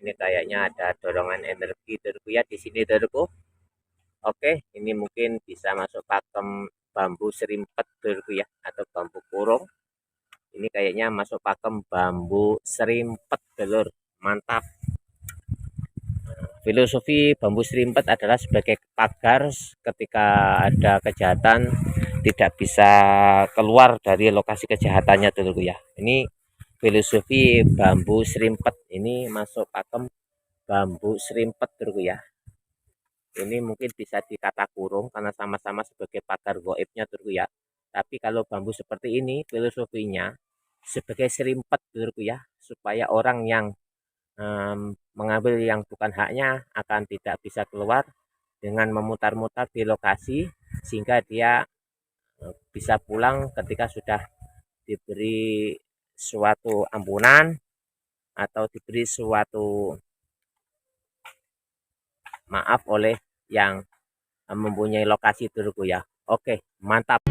Ini kayaknya ada dorongan energi dulurku ya di sini dulurku. Oke, ini mungkin bisa masuk pakem bambu serimpet dulurku ya, atau bambu kurung. Ini kayaknya masuk pakem bambu serimpet dulur. Mantap. Filosofi bambu serimpet adalah sebagai pagar ketika ada kejahatan tidak bisa keluar dari lokasi kejahatannya dulurku ya. Ini filosofi bambu serimpet, ini masuk pakem bambu serimpet dulurku ya. Ini mungkin bisa dikata kurung karena sama-sama sebagai pagar goibnya dulurku ya. Tapi kalau bambu seperti ini filosofinya sebagai serimpet dulurku ya, supaya orang yang mengambil yang bukan haknya akan tidak bisa keluar dengan memutar-mutar di lokasi, sehingga dia bisa pulang ketika sudah diberi suatu ampunan atau diberi suatu maaf oleh yang mempunyai lokasi dulurku ya. Oke, mantap.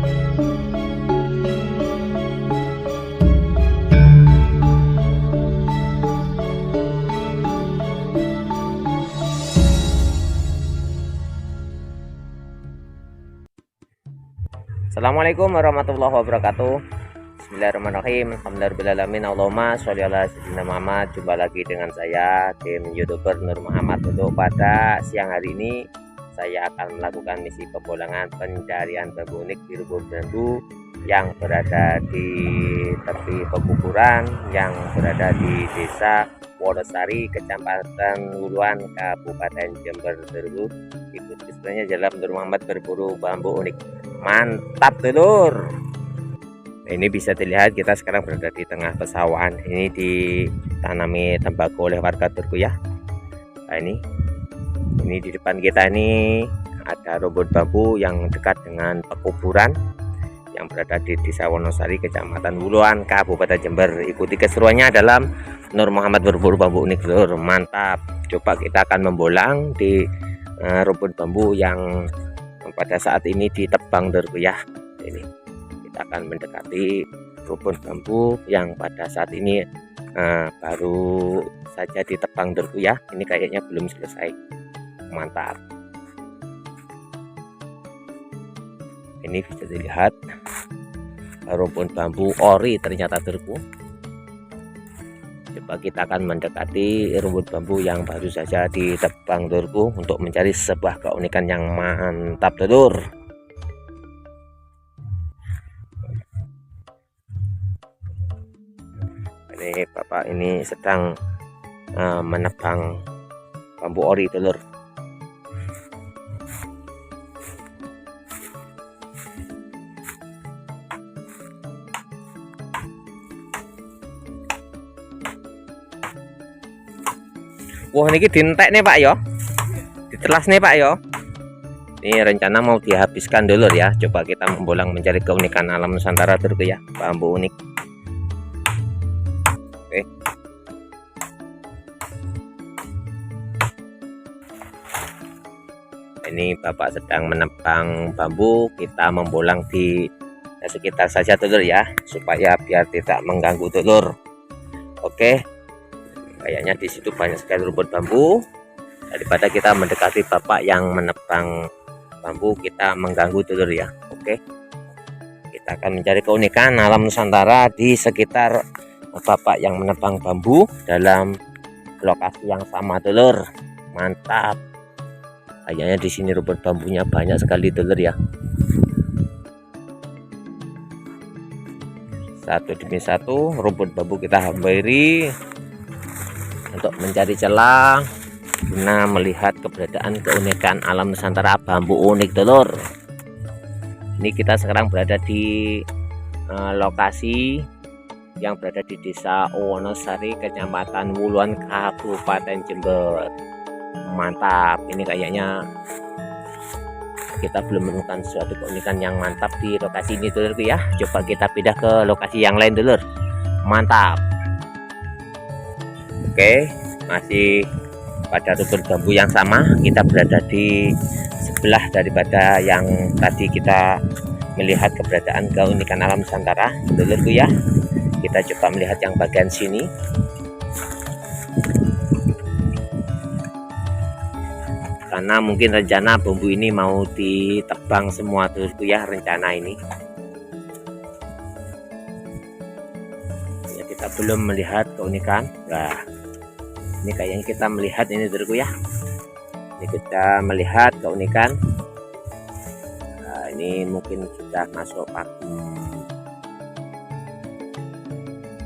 Assalamualaikum warahmatullahi wabarakatuh. Bismillahirrahmanirrahim. Alhamdulillahirrahmanirrahim. Allahumma sholli ala sayyidina Muhammad. Jumpa lagi dengan saya, tim YouTuber Nur Muhammad. Untuk pada siang hari ini saya akan melakukan misi pepulangan pencarian bambu unik di rumpun bambu yang berada di tepi pekuburan yang berada di Desa Wonosari, Kecamatan Wuluan, Kabupaten Jember. Ikuti sebenarnya jalan Nur Muhammad berburu bambu unik. Mantap telur. Ini bisa dilihat kita sekarang berada di tengah pesawahan. Ini ditanami tembakau oleh warga turku ya. Nah, ini di depan kita ini ada rumpun bambu yang dekat dengan pekuburan yang berada di Desa Wonosari, Kecamatan Wuluan, Kabupaten Jember. Ikuti keseruannya dalam Nur Muhammad berburu bambu unik telur. Mantap. Coba kita akan membolang di rumpun bambu yang pada saat ini ditebang dulurku ya. Ini kita akan mendekati rumpun bambu yang pada saat ini baru saja ditebang dulurku ya. Ini kayaknya belum selesai. Mantap. Ini bisa dilihat rumpun bambu ori ternyata dulurku. Coba kita akan mendekati rumpun bambu yang baru saja ditebang dulurku untuk mencari sebuah keunikan yang mantap dulur. Ini bapak ini sedang menebang bambu ori dulur. Wah, ini dintek nih Pak yo, ditelas nih Pak yo. Ini rencana mau dihabiskan dulur ya. Coba kita membolang mencari keunikan alam Nusantara dulur ya, bambu unik. Oke. Ini bapak sedang menebang bambu, kita membolang di sekitar saja dulur ya, supaya biar tidak mengganggu dulur. Oke. Kayaknya di situ banyak sekali rumput bambu. Daripada kita mendekati bapak yang menebang bambu, kita mengganggu dulur ya. Oke. Kita akan mencari keunikan alam Nusantara di sekitar bapak yang menebang bambu dalam lokasi yang sama dulur. Mantap. Kayaknya di sini rumput bambunya banyak sekali dulur ya. Satu demi satu rumput bambu kita hampiri untuk mencari celah guna melihat keberadaan keunikan alam Nusantara bambu unik dulur. Ini kita sekarang berada di lokasi yang berada di Desa Wonosari, Kecamatan Wuluan, Kabupaten Jember. Mantap. Ini kayaknya kita belum menemukan suatu keunikan yang mantap di lokasi ini dulurku ya. Coba kita pindah ke lokasi yang lain dulur. Mantap. Oke, masih pada rumpun bambu yang sama. Kita berada di sebelah daripada yang tadi kita melihat keberadaan keunikan alam Nusantara dulurku ya. Kita coba melihat yang bagian sini. karena mungkin rencana bambu ini mau ditebang semua dulurku ya, rencana ini ya, kita belum melihat keunikan. Nah, ini kayaknya kita melihat ini dulurku ya, ini kita melihat keunikan. Nah, ini mungkin sudah masuk pakem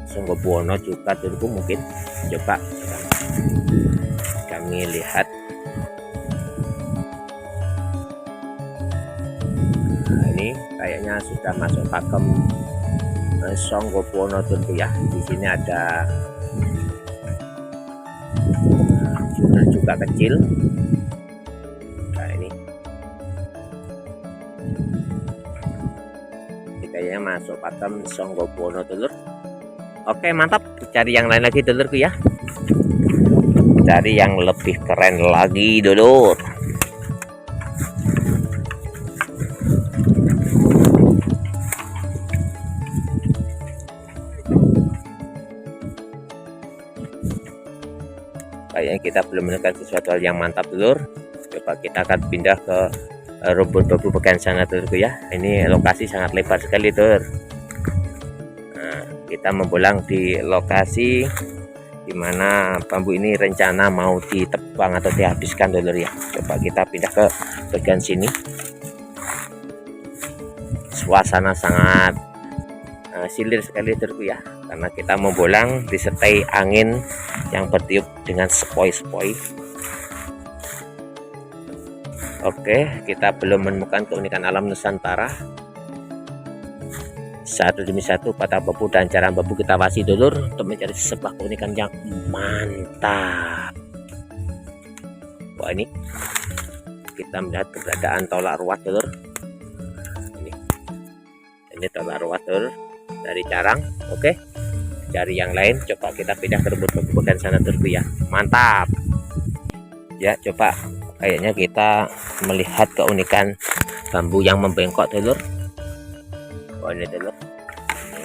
Songgobuwono juga dulurku, mungkin coba kami lihat. Nah, ini kayaknya sudah masuk pakem Songgobuwono dulurku ya. Di sini ada juga kecil. Nah, ini kayaknya masuk pakem Songgobuwono dulur. Oke, mantap. Cari yang lain lagi dulurku ya, cari yang lebih keren lagi dulur. Kayaknya kita belum menemukan sesuatu hal yang mantap dulur. Coba kita akan pindah ke rumput bambu bagian sana dulurku ya. Ini lokasi sangat lebar sekali dulur. Nah, kita membolang di lokasi dimana bambu ini rencana mau ditebang atau dihabiskan dulur ya. Coba kita pindah ke bagian sini. Suasana sangat silir sekali dulurku ya, karena kita membolang disertai angin yang bertiup dengan sepoi-sepoi. Oke, kita belum menemukan keunikan alam Nusantara. Satu demi satu patah bambu dan jarang bambu kita wasi dulur untuk mencari sebuah keunikan yang mantap. Wah, ini kita melihat keberadaan tolak ruat dulur. Ini tolak ruat dulur dari carang. Oke, cari yang lain. Coba kita pindah ke rumput bambu bagian sana dulurku ya. Mantap ya. Coba kayaknya kita melihat keunikan bambu yang membengkok dulur. Oh, ini dulur,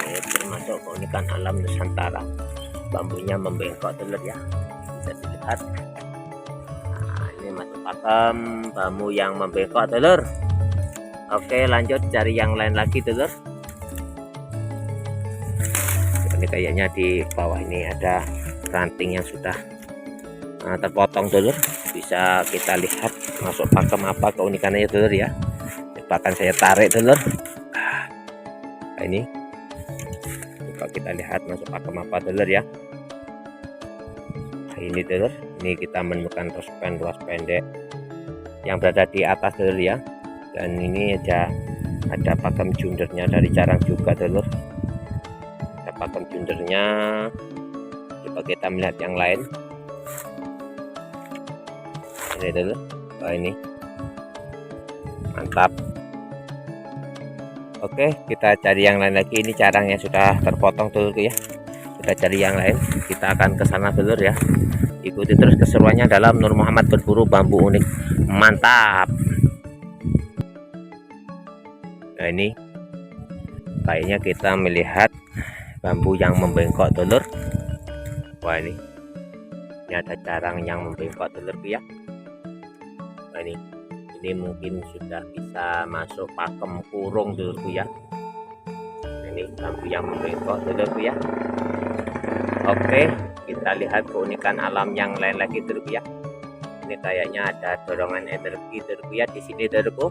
ini termasuk keunikan alam Nusantara, bambunya membengkok dulur ya, bisa dilihat. Nah, ini masuk pakem bambu yang membengkok dulur. Oke, lanjut cari yang lain lagi dulur. Ini kayaknya di bawah ini ada ranting yang sudah terpotong dulur, bisa kita lihat masuk pakem apa keunikannya dulur ya. Coba akan saya tarik dulur. Nah, ini coba kita lihat masuk pakem apa dulur ya. Nah, ini dulur, ini kita menemukan rospen ruas pendek yang berada di atas dulur ya, dan ini ada pakem jundernya dari carang juga dulur, ada pakem jundernya. Coba kita melihat yang lain. Ini dulur, oh, ini mantap. Oke, kita cari yang lain lagi. Ini carang yang sudah terpotong dulurku ya. Kita cari yang lain. Kita akan ke sana dulur ya. Ikuti terus keseruannya dalam Nur Muhammad berburu bambu unik. Mantap. Nah, ini kayaknya kita melihat bambu yang membengkok dulur. Wah, ini ada carang yang membengkok dulurku ya. Nah, ini mungkin sudah bisa masuk pakem kurung dulurku ya. Ini bambu yang membengkok dulurku ya. Oke, kita lihat keunikan alam yang lain lagi dulurku ya. Ini kayaknya ada dorongan energi dulurku ya di sini dulurku.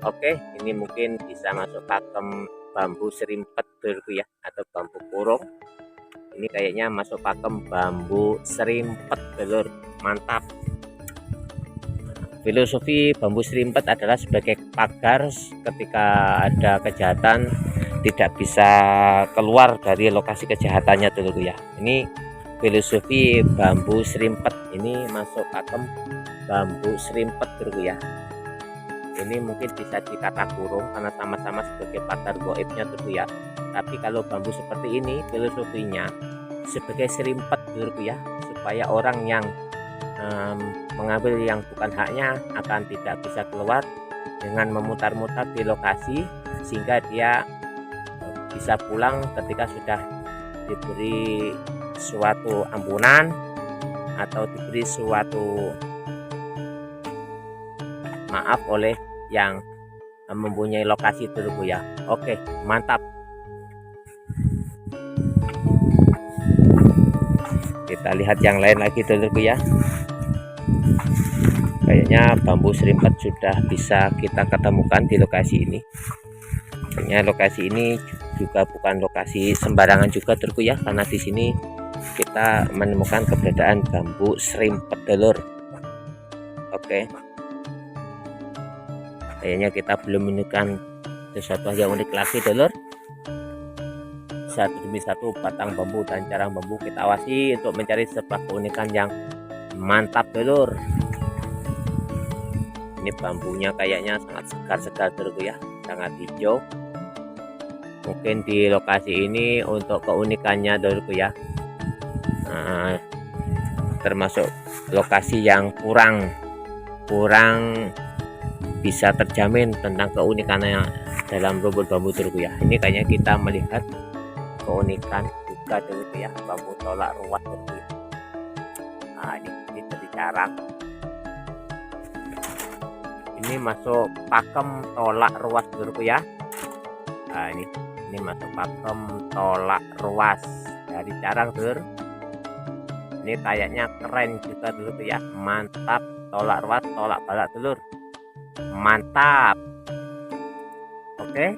Oke, ini mungkin bisa masuk pakem bambu serimpet dulurku ya, atau bambu kurung. Ini kayaknya masuk pakem bambu serimpet dulur. Mantap. Filosofi bambu serimpet adalah sebagai pagar ketika ada kejahatan tidak bisa keluar dari lokasi kejahatannya dulu ya. Ini filosofi bambu serimpet, ini masuk pakem bambu serimpet dulu ya. Ini mungkin bisa dikata kurung karena sama-sama sebagai pagar goibnya dulu ya. Tapi kalau bambu seperti ini filosofinya sebagai serimpet dulu ya, supaya orang yang mengambil yang bukan haknya akan tidak bisa keluar dengan memutar-mutar di lokasi, sehingga dia bisa pulang ketika sudah diberi suatu ampunan atau diberi suatu maaf oleh yang mempunyai lokasi dulurku ya. Oke, mantap. Kita lihat yang lain lagi dulurku ya. Kayaknya bambu serimpet sudah bisa kita ketemukan di lokasi ini. Kayaknya lokasi ini juga bukan lokasi sembarangan juga dulurku ya, karena di sini kita menemukan keberadaan bambu serimpet dulur. Oke, kayaknya kita belum menemukan sesuatu yang unik lagi dulur. Satu demi satu batang bambu dan carang bambu kita awasi untuk mencari sebuah keunikan yang mantap dulur. Ini bambunya kayaknya sangat segar-segar dulurku ya, sangat hijau. Mungkin di lokasi ini untuk keunikannya dulurku ya, termasuk lokasi yang kurang bisa terjamin tentang keunikannya dalam rumput bambu dulurku ya. Ini kayaknya kita melihat keunikan juga dulurku ya, bambu tolak ruas dulurku ya. Nah, ini dari carang. Ini masuk pakem tolak ruas dulurku ya. Nah, ini masuk pakem tolak ruas dari carang dulur. Ini kayaknya keren juga dulurku ya, mantap. Tolak ruas, tolak balak dulur, mantap. Oke,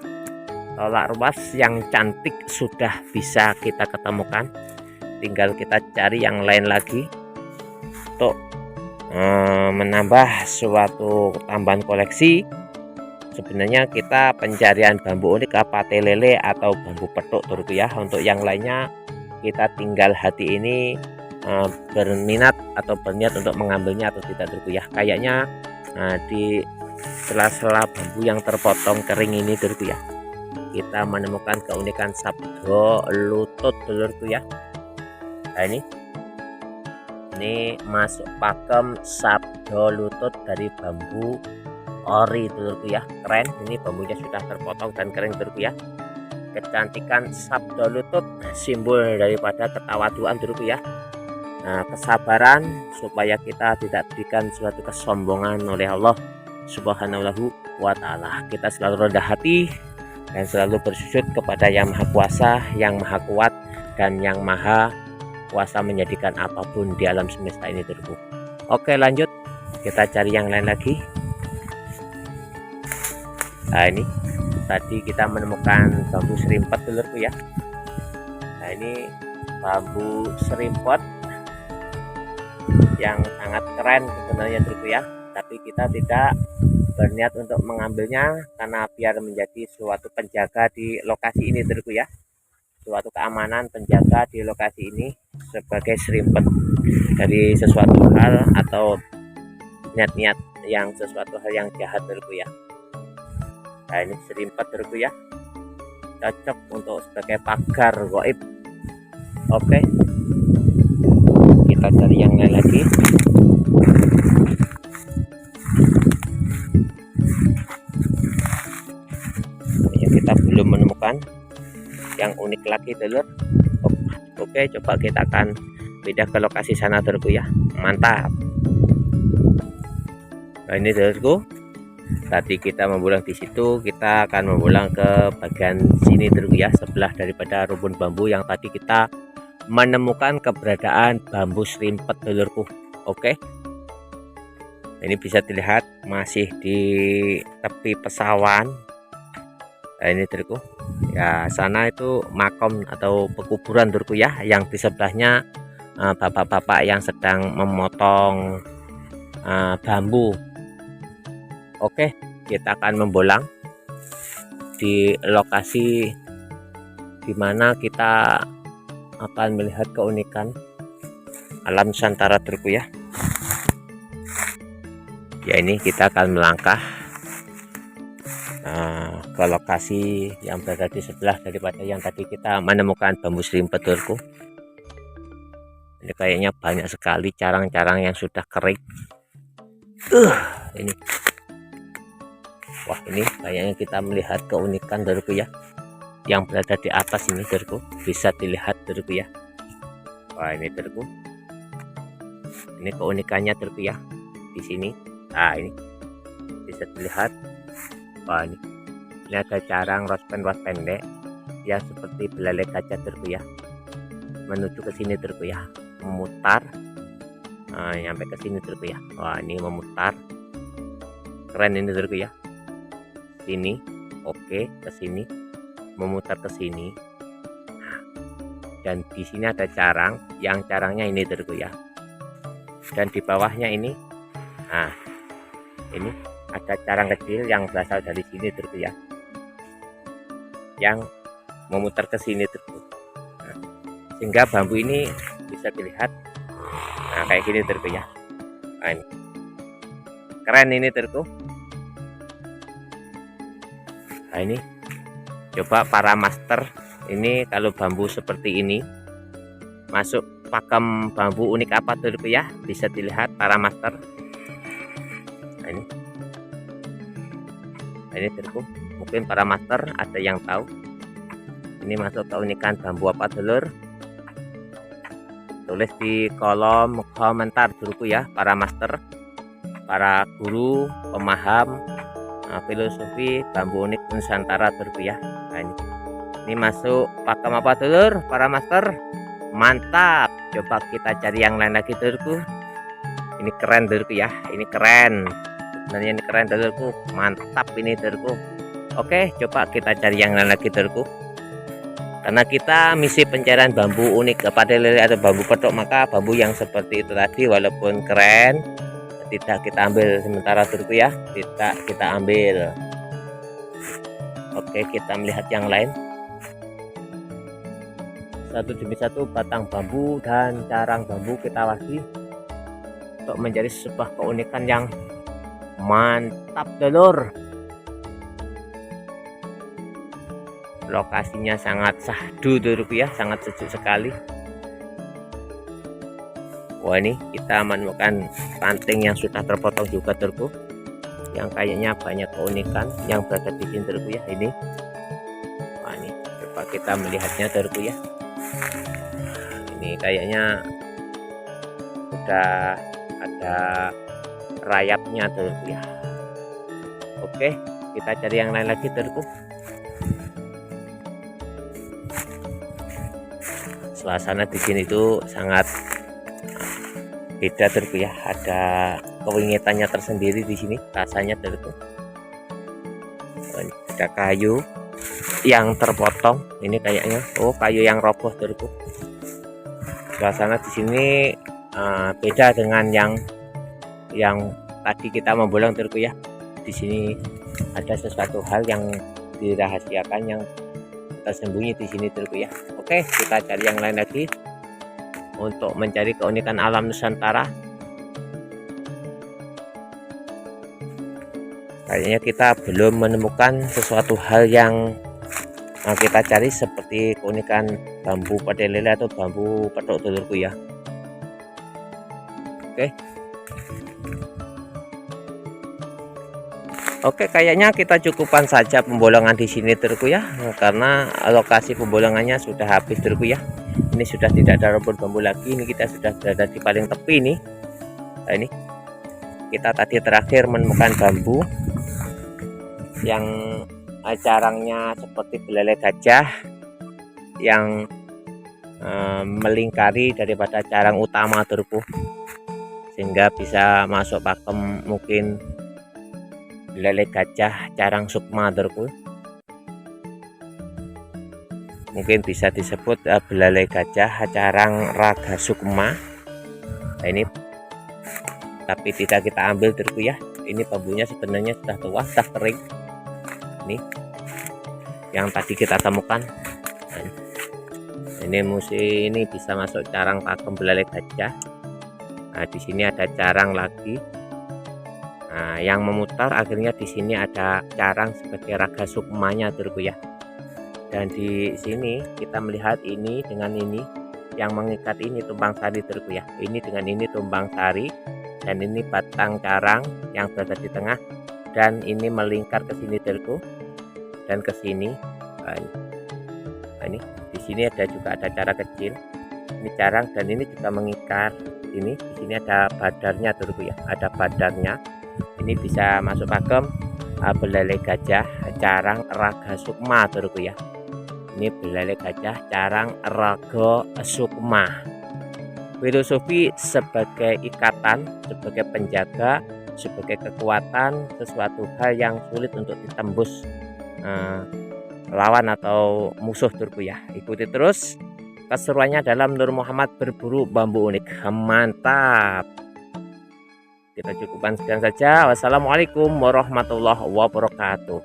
tolak ruas yang cantik sudah bisa kita ketemukan, tinggal kita cari yang lain lagi untuk menambah suatu tambahan koleksi. Sebenarnya kita pencarian bambu unik apa telele atau bambu petuk dulurku ya. Untuk yang lainnya kita tinggal hati ini berminat atau berniat untuk mengambilnya atau tidak dulurku ya. Kayaknya di sela-sela bambu yang terpotong kering ini dulurku ya, kita menemukan keunikan sabdo lutut dulurku ya. Nah, ini masuk pakem sabdo lutut dari bambu ori dulurku ya, keren. Ini bambunya sudah terpotong dan kering dulurku ya. Kecantikan sabdo lutut simbol daripada ketawaduan dulurku ya. Nah, kesabaran supaya kita tidak diberikan suatu kesombongan oleh Allah Subhanahu wa ta'ala. Kita selalu rendah hati dan selalu bersujud kepada yang maha kuasa, yang maha kuat, dan yang maha kuasa menjadikan apapun di alam semesta ini dulurku. Oke, lanjut kita cari yang lain lagi. Nah, ini tadi kita menemukan bambu serimpet dulurku ya. Nah, ini bambu serimpet yang sangat keren sebenarnya dulurku ya, tapi kita tidak berniat untuk mengambilnya karena biar menjadi suatu penjaga di lokasi ini dulurku ya, suatu keamanan penjaga di lokasi ini sebagai serimpet dari sesuatu hal atau niat-niat yang sesuatu hal yang jahat dulurku ya. Nah, ini serimpet dulurku ya, cocok untuk sebagai pagar gaib. Oke, kita cari yang lain lagi. Ya, kita belum menemukan yang unik lagi dulur. Oke, coba kita akan pindah ke lokasi sana dulurku ya, mantap. Nah, ini dulurku, tadi kita membulang di situ, kita akan membulang ke bagian sini dulurku ya, sebelah daripada rumpun bambu yang tadi kita menemukan keberadaan bambu serimpet dulurku. Oke, ini bisa dilihat masih di tepi pesawan. Nah, ini dulurku ya, sana itu makom atau pekuburan dulurku ya, yang di sebelahnya bapak-bapak yang sedang memotong bambu. Oke, kita akan membolang di lokasi dimana kita akan melihat keunikan alam Nusantara dulurku ya. Ya, ini kita akan melangkah ke lokasi yang berada di sebelah daripada yang tadi kita menemukan bambu serimpet dulurku. Ini kayaknya banyak sekali carang-carang yang sudah kering. Ini, wah, ini kayaknya kita melihat keunikan dulurku ya, yang berada di atas ini dulurku, bisa dilihat dulurku ya. Wah, ini dulurku, ini keunikannya dulurku ya di sini. Nah, ini bisa dilihat. Wah, ini ada carang rospen pendek ya, seperti belalai gajah terku ya, menuju ke sini terku ya, memutar sampai ke sini terku ya. Wah, ini memutar, keren ini terku ya. Sini oke, ke sini memutar ke sini. Dan di sini ada carang, yang carangnya ini terku ya. Dan di bawahnya ini, nah ini ada carang kecil yang berasal dari sini terku ya, yang memutar ke sini terku. Nah, sehingga bambu ini bisa dilihat, nah kayak gini terku ya. Nah, ini keren ini terku. Nah, ini coba para master, ini kalau bambu seperti ini masuk pakem bambu unik apa terku ya, bisa dilihat para master. Nah, ini terku, mungkin para master ada yang tahu ini masuk keunikan bambu apa dulur, tulis di kolom komentar terku ya, para master, para guru pemaham filosofi bambu unik Nusantara terku ya. Nah, ini masuk pakem apa dulur para master, mantap. Coba kita cari yang lain lagi dulurku. Ini keren dulurku ya, ini keren, sebenarnya ini keren dulurku, mantap ini dulurku. Oke, coba kita cari yang lain lagi dulurku. Karena kita misi pencarian bambu unik Pade Lele atau bambu petok, maka bambu yang seperti itu tadi walaupun keren tidak kita ambil sementara dulurku ya, tidak kita ambil. Oke, kita melihat yang lain. Satu demi satu batang bambu dan carang bambu kita wasi untuk menjadi sebuah keunikan yang mantap dulur. Lokasinya sangat sahdu dulurku ya, sangat sejuk sekali. Wah, ini kita menemukan ranting yang sudah terpotong juga dulurku, yang kayaknya banyak keunikan yang berada di sini dulurku ya. Ini wah, ini coba kita melihatnya dulurku ya. Ini kayaknya udah ada rayapnya dulurku ya. Oke, kita cari yang lain lagi dulurku. Suasana di sini tuh sangat beda dulurku ya, ada kewingitannya tersendiri di sini rasanya dulurku. Ada kayu yang terpotong, ini kayaknya kayu yang roboh dulurku. Suasana di sini beda dengan yang tadi kita membolong dulurku ya. Di sini ada sesuatu hal yang dirahasiakan, yang tersembunyi di sini dulurku ya. Oke, kita cari yang lain lagi untuk mencari keunikan alam Nusantara. Kayaknya kita belum menemukan sesuatu hal yang kita cari seperti keunikan bambu Pade Lele atau bambu petok dulurku ya. Oke, kayaknya kita cukupkan saja pembolongan di sini dulurku ya, karena lokasi pembolongannya sudah habis dulurku ya. Ini sudah tidak ada rumput bambu lagi, ini kita sudah berada di paling tepi nih. Nah, ini kita tadi terakhir menemukan bambu yang carangnya seperti belalai gajah yang melingkari daripada carang utama dulurku, sehingga bisa masuk pakem mungkin belalai gajah carang sukma dulurku, mungkin bisa disebut belalai gajah carang raga sukma. Nah, ini tapi tidak kita ambil dulurku ya. Ini bambunya sebenarnya sudah tua, sudah kering. Ini yang tadi kita temukan. Nah, ini musim ini bisa masuk carang pakem belalai gajah. Nah, di sini ada carang lagi. Nah, yang memutar akhirnya di sini ada carang sebagai raga sukmanya dulurku ya. Dan di sini kita melihat ini dengan ini yang mengikat ini tumbang sari dulurku ya. Ini dengan ini tumbang sari, dan ini batang carang yang berada di tengah, dan ini melingkar ke sini dulurku dan ke sini. Nah, ini di sini ada juga ada cara kecil. Ini carang dan ini juga mengikat. Ini di sini ada badarnya dulurku ya, ada badarnya. Ini bisa masuk pakem belalai gajah carang raga sukma turku ya. Ini belalai gajah carang raga sukma. Filosofi sebagai ikatan, sebagai penjaga, sebagai kekuatan, sesuatu hal yang sulit untuk ditembus lawan atau musuh turku ya. Ikuti terus keseruannya dalam Nur Muhammad berburu bambu unik. Mantap. Kita cukupkan sekian saja. Wassalamualaikum warahmatullahi wabarakatuh.